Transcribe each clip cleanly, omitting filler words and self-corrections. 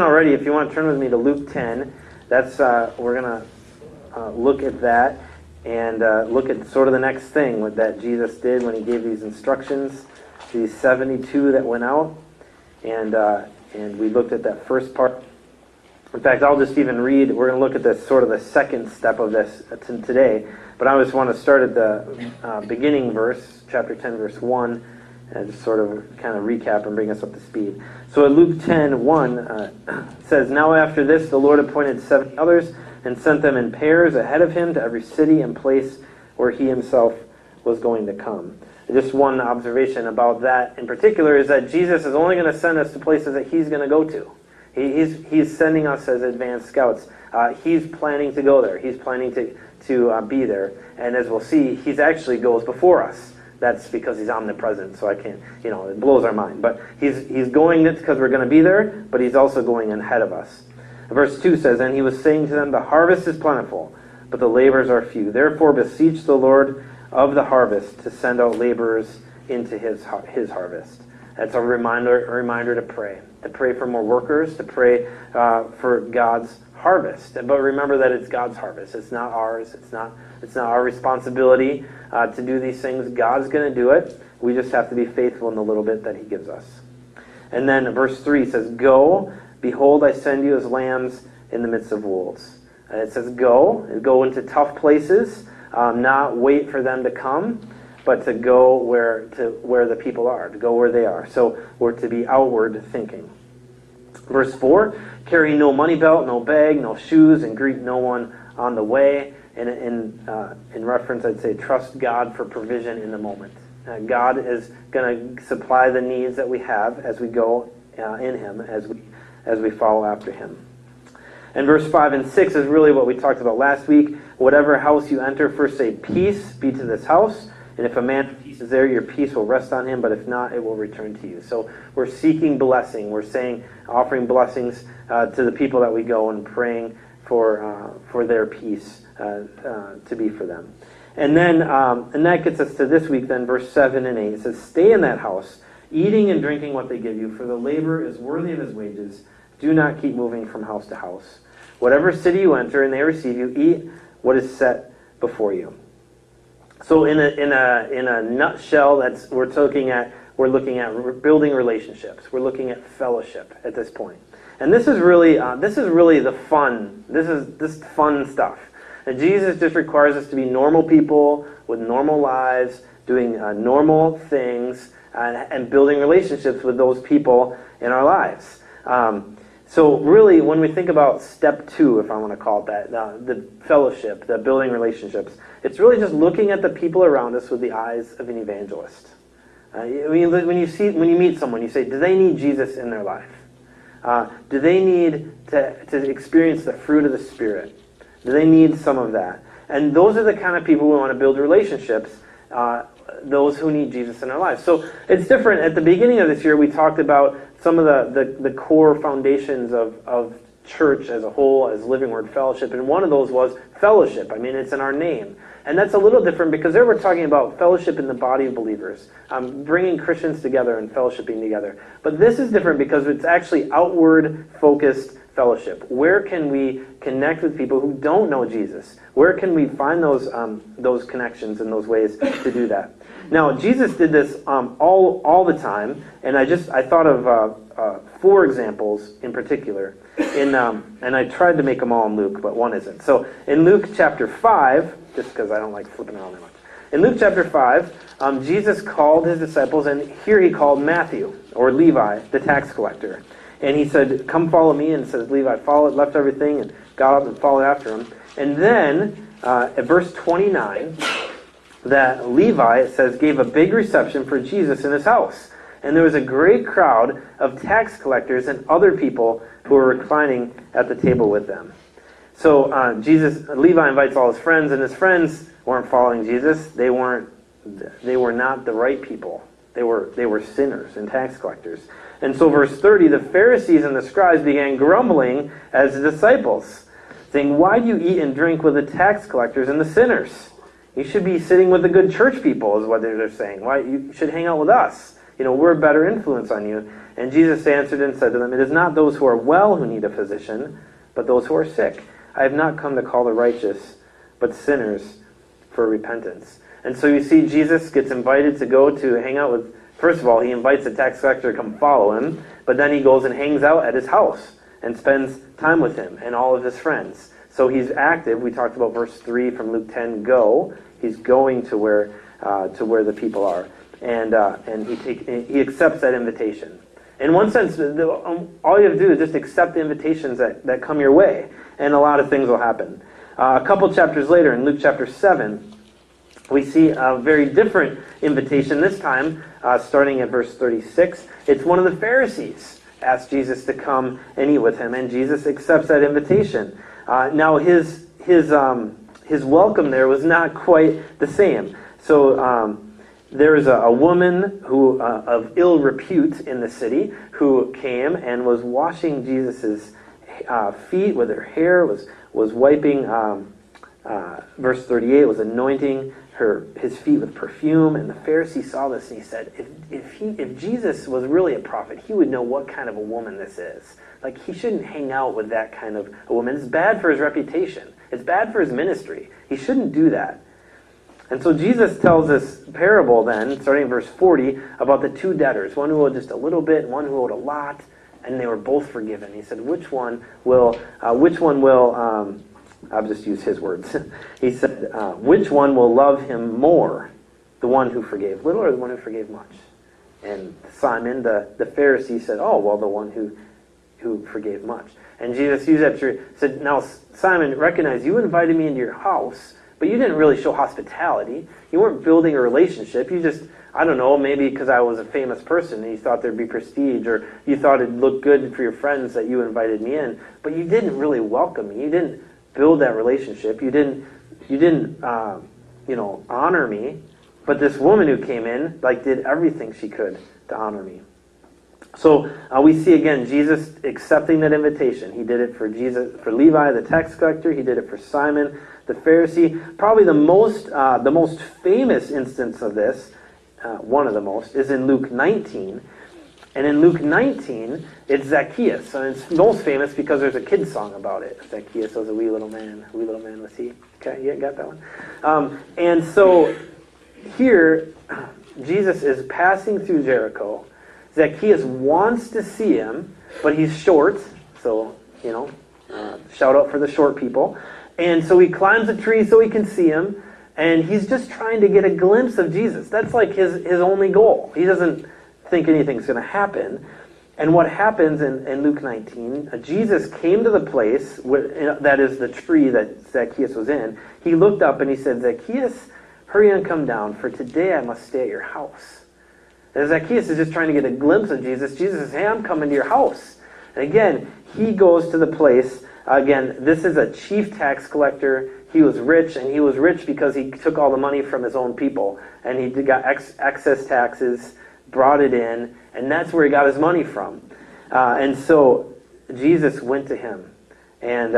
Already, if you want to turn with me to Luke 10, that's we're going to look at that and look at sort of the next thing that Jesus did when he gave these instructions to these 72 that went out, and we looked at that first part. In fact, I'll just even read. We're going to look at this sort of the second step of this today, but I just want to start at the beginning verse, chapter 10, verse 1. And just sort of kind of recap and bring us up to speed. So in Luke 10:1 says, "Now after this the Lord appointed 70 others and sent them in pairs ahead of him to every city and place where he himself was going to come." Just one observation about that in particular is that Jesus is only going to send us to places that he's going to go to. He's sending us as advanced scouts. He's planning to go there. He's planning to be there. And as we'll see, he actually goes before us. That's because he's omnipresent, so I can't, it blows our mind. But he's going it because we're going to be there, but he's also going ahead of us. Verse 2 says, "And he was saying to them, the harvest is plentiful, but the laborers are few. Therefore beseech the Lord of the harvest to send out laborers into his harvest." That's a reminder to pray for more workers, to pray for God's harvest. But remember that it's God's harvest. It's not ours. It's not our responsibility to do these things. God's going to do it. We just have to be faithful in the little bit that he gives us. And then verse 3 says, "Go, behold, I send you as lambs in the midst of wolves." And it says go into tough places, not wait for them to come, but to go where the people are, to go where they are. So we're to be outward thinking. Verse 4, "Carry no money belt, no bag, no shoes, and greet no one on the way." And in reference, I'd say trust God for provision in the moment. God is going to supply the needs that we have as we go in him, as we follow after him. And verse 5 and 6 is really what we talked about last week. "Whatever house you enter, first say, 'Peace be to this house.' And if a man of peace is there, your peace will rest on him, but if not, it will return to you." So we're seeking blessing. We're offering blessings to the people that we go and praying for their peace to be for them. And then and that gets us to this week then, verse 7 and 8. It says, "Stay in that house, eating and drinking what they give you, for the laborer is worthy of his wages. Do not keep moving from house to house. Whatever city you enter and they receive you, eat what is set before you." So in a nutshell, we're looking at building relationships. We're looking at fellowship at this point, and this is really the fun. This is fun stuff. And Jesus just requires us to be normal people with normal lives, doing normal things, and building relationships with those people in our lives. So really, when we think about step 2, if I want to call it that, the fellowship, the building relationships, it's really just looking at the people around us with the eyes of an evangelist. When you meet someone, you say, do they need Jesus in their life? Do they need to experience the fruit of the Spirit? Do they need some of that? And those are the kind of people we want to build relationships, those who need Jesus in their lives. So it's different. At the beginning of this year, we talked about some of the core foundations of church as a whole, as Living Word Fellowship, and one of those was fellowship. I mean, it's in our name. And that's a little different because there we're talking about fellowship in the body of believers, bringing Christians together and fellowshipping together. But this is different because it's actually outward-focused fellowship. Where can we connect with people who don't know Jesus? Where can we find those connections and those ways to do that? Now, Jesus did this all the time, and I thought of 4 examples in particular. And I tried to make them all in Luke, but one isn't. So in Luke chapter 5, just because I don't like flipping around that much. In Luke chapter 5, Jesus called his disciples, and here he called Matthew, or Levi, the tax collector. And he said, "Come follow me." And it says Levi left everything and got up and followed after him. And then at verse 29, that Levi, it says, gave a big reception for Jesus in his house. And there was a great crowd of tax collectors and other people who were reclining at the table with them. So Levi invites all his friends, and his friends weren't following Jesus. They were not the right people. They were sinners and tax collectors. And so verse 30, the Pharisees and the scribes began grumbling as the disciples, saying, "Why do you eat and drink with the tax collectors and the sinners? You should be sitting with the good church people," is what they're saying. "Why you should hang out with us? We're a better influence on you." And Jesus answered and said to them, "It is not those who are well who need a physician, but those who are sick. I have not come to call the righteous, but sinners for repentance." And so you see Jesus gets invited to go to hang out with, first of all, he invites the tax collector to come follow him, but then he goes and hangs out at his house and spends time with him and all of his friends. So he's active. We talked about verse 3 from Luke 10, go. He's going to where the people are. And he accepts that invitation. In one sense, all you have to do is just accept the invitations that come your way, and a lot of things will happen. A couple chapters later, in Luke chapter 7, we see a very different invitation this time, starting at verse 36. It's one of the Pharisees asked Jesus to come and eat with him, and Jesus accepts that invitation. Now, his welcome there was not quite the same. So there was a woman who of ill repute in the city who came and was washing Jesus' feet with her hair, was wiping, verse 38, was anointing his feet with perfume. And the Pharisee saw this and he said, if Jesus was really a prophet, he would know what kind of a woman this is. Like, he shouldn't hang out with that kind of a woman. It's bad for his reputation. It's bad for his ministry. He shouldn't do that. And so Jesus tells this parable then, starting in verse 40, about the two debtors, one who owed just a little bit and one who owed a lot, and they were both forgiven. He said, which one will, I'll just use his words. He said, which one will love him more, the one who forgave little or the one who forgave much? And Simon, the Pharisee, said, oh, well, the one who forgave much. And Jesus used that to said, now, Simon, recognize you invited me into your house, but you didn't really show hospitality. You weren't building a relationship. You just, I don't know, maybe because I was a famous person and you thought there'd be prestige, or you thought it'd look good for your friends that you invited me in, but you didn't really welcome me. You didn't build that relationship. You didn't honor me. But this woman who came in, did everything she could to honor me. So we see again Jesus accepting that invitation. He did it for Levi, the tax collector. He did it for Simon, the Pharisee. Probably the most famous instance of this, one of the most, is in Luke 19. And in Luke 19, it's Zacchaeus. And it's most famous because there's a kid's song about it. Zacchaeus was a wee little man was he. Okay, yeah, got that one. And so here, Jesus is passing through Jericho. Zacchaeus wants to see him, but he's short. So, shout out for the short people. And so he climbs a tree so he can see him. And he's just trying to get a glimpse of Jesus. That's like his only goal. He doesn't think anything's going to happen. And what happens in Luke 19, Jesus came to the place, that is the tree that Zacchaeus was in. He looked up and he said, Zacchaeus, hurry and come down, for today I must stay at your house. And Zacchaeus is just trying to get a glimpse of Jesus. Jesus says, hey, I'm coming to your house. And again, he goes to the place. Again, this is a chief tax collector. He was rich, and he was rich because he took all the money from his own people. And he got excess taxes, brought it in, and that's where he got his money from. And so Jesus went to him. And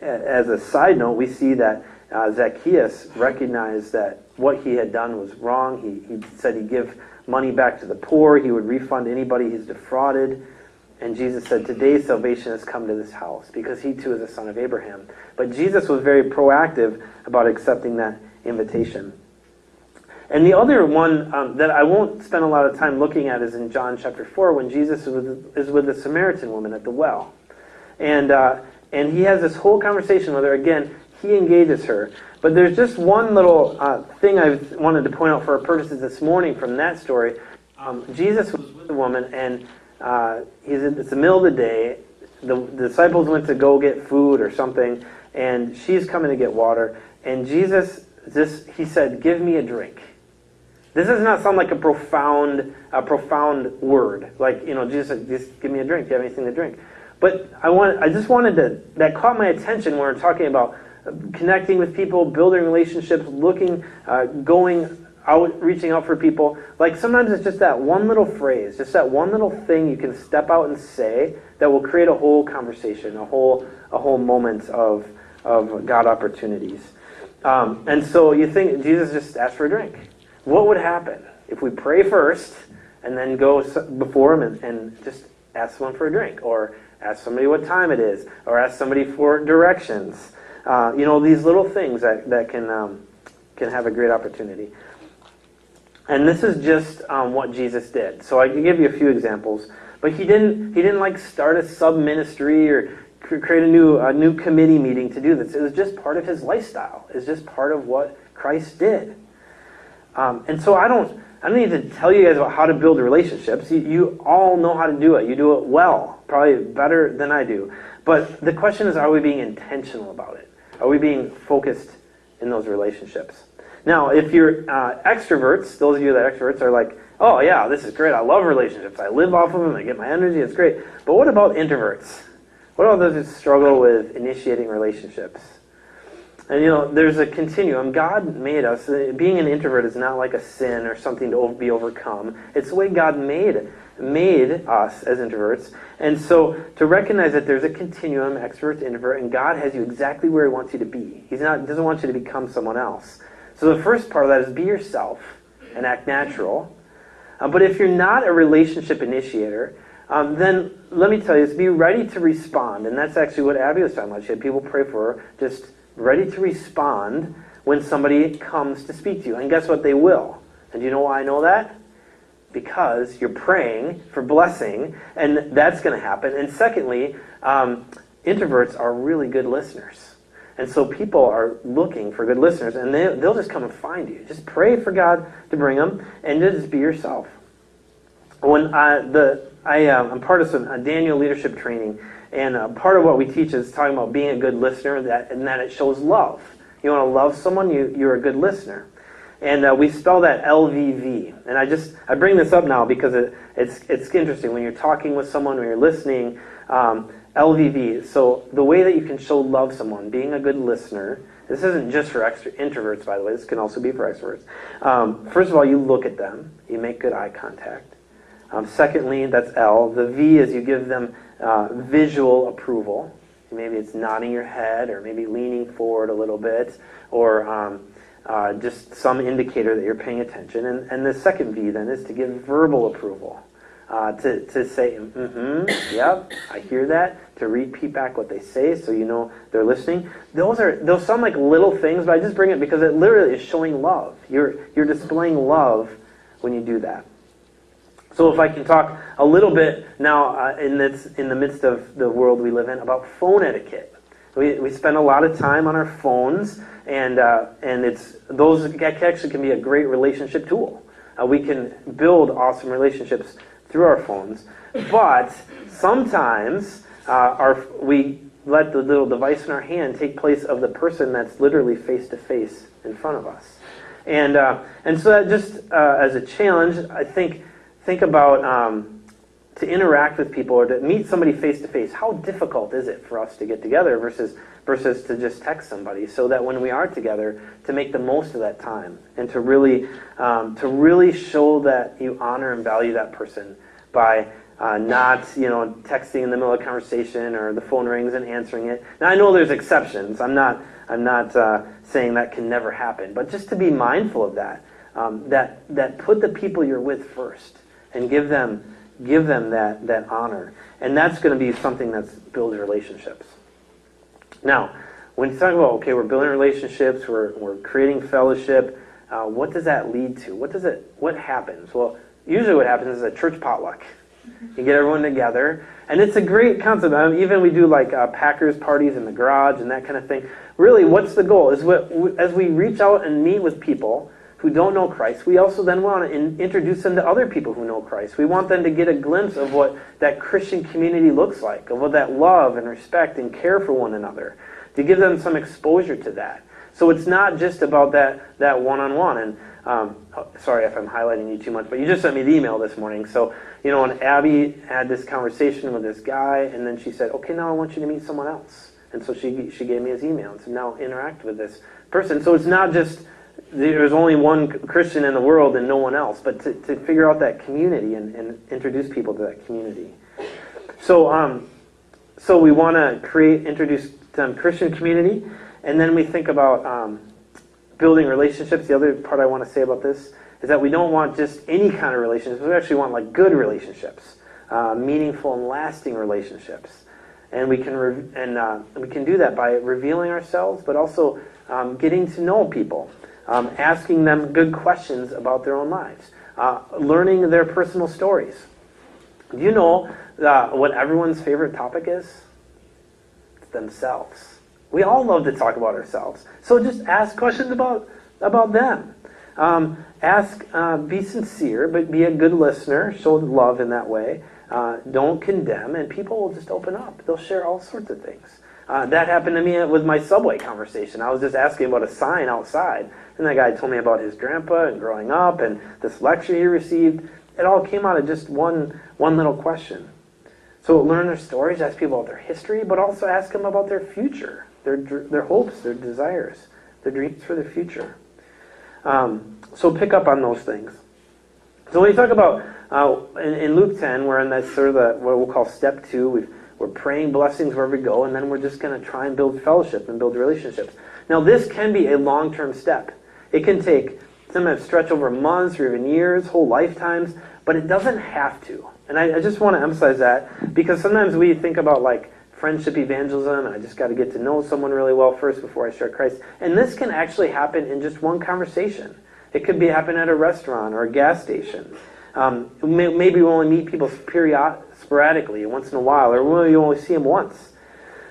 as a side note, we see that Zacchaeus recognized that what he had done was wrong. He said he'd give money back to the poor. He would refund anybody he's defrauded. And Jesus said, today salvation has come to this house, because he too is a son of Abraham. But Jesus was very proactive about accepting that invitation. And the other one that I won't spend a lot of time looking at is in John chapter 4, when Jesus is with the Samaritan woman at the well. And he has this whole conversation with her. Again, he engages her. But there's just one little thing I wanted to point out for our purposes this morning from that story. Jesus was with a woman, and it's the middle of the day. The disciples went to go get food or something, and she's coming to get water. And Jesus, he said, give me a drink. This does not sound like a profound word. Like, Jesus said, just give me a drink. Do you have anything to drink? But that caught my attention when we're talking about connecting with people, building relationships, going out, reaching out for people. Like, sometimes it's just that one little phrase, just that one little thing you can step out and say that will create a whole conversation, a whole moment of God opportunities. And so you think Jesus just asked for a drink. What would happen if we pray first and then go before them and just ask someone for a drink, or ask somebody what time it is, or ask somebody for directions. These little things that can have a great opportunity. And this is just what Jesus did. So I can give you a few examples, but he didn't like start a sub ministry or create a new committee meeting to do this. It was just part of his lifestyle. It's just part of what Christ did. And so I don't need to tell you guys about how to build relationships. You all know how to do it. You do it well, probably better than I do. But the question is, are we being intentional about it? Are we being focused in those relationships? Now, if you're extroverts, those of you that are extroverts are like, oh yeah, this is great. I love relationships. I live off of them. I get my energy. It's great. But what about introverts? What about those who struggle with initiating relationships? And there's a continuum. God made us. Being an introvert is not like a sin or something to be overcome. It's the way God made us as introverts. And so to recognize that there's a continuum, extrovert to introvert, and God has you exactly where He wants you to be. He doesn't want you to become someone else. So the first part of that is be yourself and act natural. But if you're not a relationship initiator, then let me tell you, be ready to respond. And that's actually what Abby was talking about. She had people pray for her, just ready to respond when somebody comes to speak to you. And guess what? They will. And do you know why I know that? Because you're praying for blessing, and that's going to happen. And secondly, introverts are really good listeners. And so people are looking for good listeners, and they'll just come and find you. Just pray for God to bring them, and just be yourself. When I'm part of some Daniel leadership training, and part of what we teach is talking about being a good listener, and that it shows love. You want to love someone, you're a good listener. And we spell that LVV. And I bring this up now because it's interesting. When you're talking with someone, when you're listening, LVV. So the way that you can show love someone, being a good listener. This isn't just for introverts, by the way. This can also be for extroverts. First of all, you look at them. You make good eye contact. Secondly, that's L. The V is you give them visual approval. Maybe it's nodding your head, or maybe leaning forward a little bit, or just some indicator that you're paying attention. And the second V then is to give verbal approval. To say, yep, I hear that, to repeat back what they say so you know they're listening. Those sound like little things, but I just bring it because it literally is showing love. You're displaying love when you do that. So if I can talk a little bit now in the midst of the world we live in about phone etiquette. We spend a lot of time on our phones, and that actually can be a great relationship tool. We can build awesome relationships through our phones, but sometimes we let the little device in our hand take place of the person that's literally face to face in front of us, and so that just as a challenge, I think about to interact with people or to meet somebody face to face. How difficult is it for us to get together versus to just text somebody? So that when we are together, to make the most of that time and to really show that you honor and value that person by not texting in the middle of a conversation or the phone rings and answering it. Now I know there's exceptions. I'm not saying that can never happen, but just to be mindful of that. That put the people you're with first and give them that honor. And that's going to be something that's builds relationships. Now, when you talk about, okay, we're building relationships, we're creating fellowship, what does that lead to? What happens? Well, usually what happens is a church potluck. You get everyone together, and it's a great concept. Even we do like Packers parties in the garage and that kind of thing. Really, what's the goal? Is as we reach out and meet with people who don't know Christ, we also then want to introduce them to other people who know Christ. We want them to get a glimpse of what that Christian community looks like, of what that love and respect and care for one another, to give them some exposure to that. So it's not just about that one-on-one. And sorry if I'm highlighting you too much, but you just sent me the email this morning. So, when Abby had this conversation with this guy, and then she said, okay, now I want you to meet someone else. And so she gave me his email and said, now interact with this person. So it's not just there's only one Christian in the world and no one else, but to figure out that community and introduce people to that community. So we want to introduce them Christian community, and then we think about building relationships. The other part I want to say about this is that we don't want just any kind of relationships. We actually want like good relationships, meaningful and lasting relationships. And we can we can do that by revealing ourselves, but also getting to know people, asking them good questions about their own lives, learning their personal stories. Do you know what everyone's favorite topic is? It's themselves. We all love to talk about ourselves. So just ask questions about them. Be sincere, but be a good listener. Show love in that way. Don't condemn, and people will just open up. They'll share all sorts of things. That happened to me with my subway conversation. I was just asking about a sign outside, and that guy told me about his grandpa and growing up and this lecture he received. It all came out of just one little question. So learn their stories, ask people about their history, but also ask them about their future, their hopes, their desires, their dreams for the future. So pick up on those things. So when you talk about, in Luke 10, we're in that sort of what we'll call step 2. We're praying blessings wherever we go, and then we're just going to try and build fellowship and build relationships. Now this can be a long-term step. It can take, sometimes stretch over months or even years, whole lifetimes, but it doesn't have to. And I just want to emphasize that, because sometimes we think about like friendship evangelism, and I just got to get to know someone really well first before I share Christ. And this can actually happen in just one conversation. It could happen at a restaurant or a gas station. Maybe we only meet people sporadically, once in a while, or we only see them once.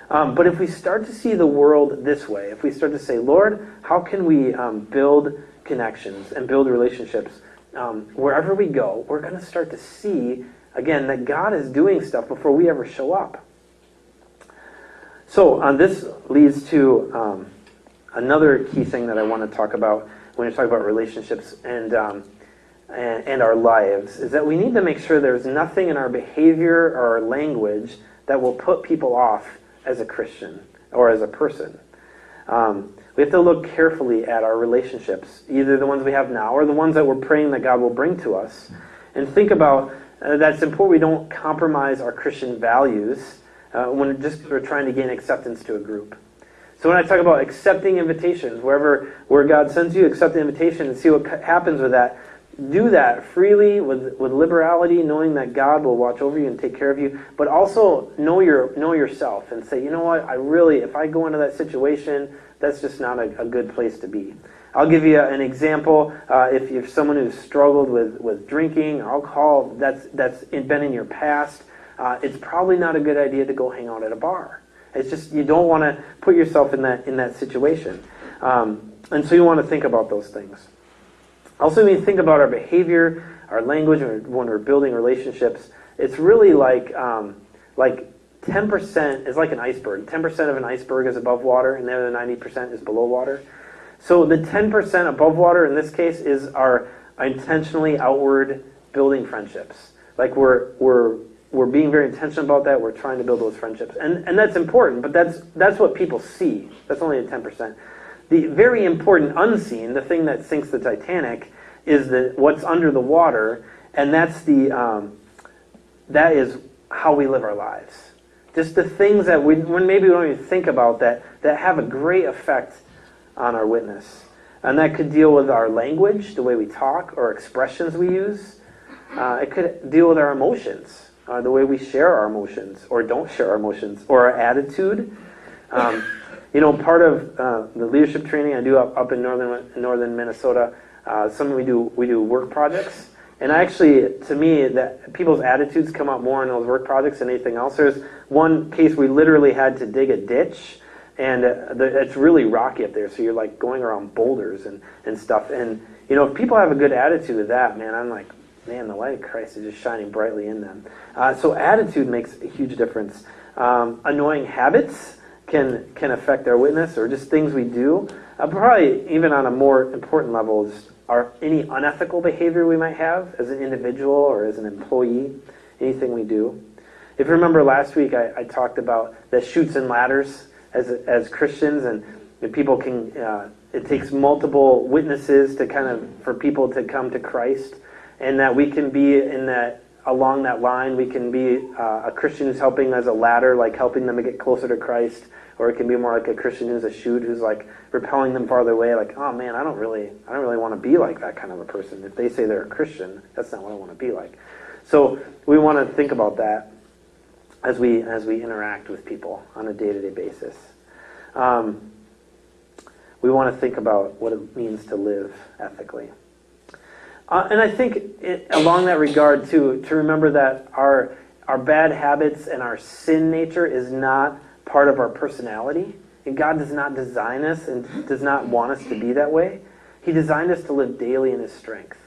But if we start to see the world this way, if we start to say, Lord, how can we build connections and build relationships wherever we go, we're going to start to see, again, that God is doing stuff before we ever show up. So this leads to another key thing that I want to talk about when you talk about relationships and our lives, is that we need to make sure there's nothing in our behavior or our language that will put people off as a Christian or as a person. We have to look carefully at our relationships, either the ones we have now or the ones that we're praying that God will bring to us, and think about that's important we don't compromise our Christian values when we're trying to gain acceptance to a group. So when I talk about accepting invitations, where God sends you, accept the invitation and see what happens with that. Do that freely with liberality, knowing that God will watch over you and take care of you. But also know yourself and say, you know what, if I go into that situation, that's just not a good place to be. I'll give you an example. If you're someone who's struggled with drinking, alcohol, that's been in your past, it's probably not a good idea to go hang out at a bar. It's just, you don't want to put yourself in that situation. And so you want to think about those things. Also, when you think about our behavior, our language, when we're building relationships, it's really like 10% is like an iceberg. 10% of an iceberg is above water, and the other 90% is below water. So the 10% above water, in this case, is our intentionally outward building friendships. Like we're being very intentional about that. We're trying to build those friendships, and that's important. But that's what people see. That's only the 10%. The very important unseen, the thing that sinks the Titanic, is what's under the water, and that is how we live our lives. Just the things that when maybe we don't even think about that have a great effect on our witness. And that could deal with our language, the way we talk, or expressions we use. It could deal with our emotions, the way we share our emotions, or don't share our emotions, or our attitude. Part of the leadership training I do up in northern Minnesota, we do work projects, and to me, that people's attitudes come out more in those work projects than anything else. There's one case we literally had to dig a ditch, and it's really rocky up there, so you're like going around boulders and stuff. And if people have a good attitude with that, man, I'm like, man, the light of Christ is just shining brightly in them. So attitude makes a huge difference. Annoying habits can affect our witness, or just things we do. Probably even on a more important level is any unethical behavior we might have as an individual or as an employee, anything we do. If you remember last week, I talked about the chutes and ladders as Christians, and people can. It takes multiple witnesses for people to come to Christ, and that we can be in that along that line. We can be a Christian who's helping as a ladder, like helping them to get closer to Christ. Or it can be more like a Christian who's a chute, who's like repelling them farther away. Like, oh man, I don't really want to be like that kind of a person. If they say they're a Christian, that's not what I want to be like. So we want to think about that as we interact with people on a day-to-day basis. We want to think about what it means to live ethically. And I think along that regard, too, to remember that our bad habits and our sin nature is not part of our personality. And God does not design us and does not want us to be that way. He designed us to live daily in His strength.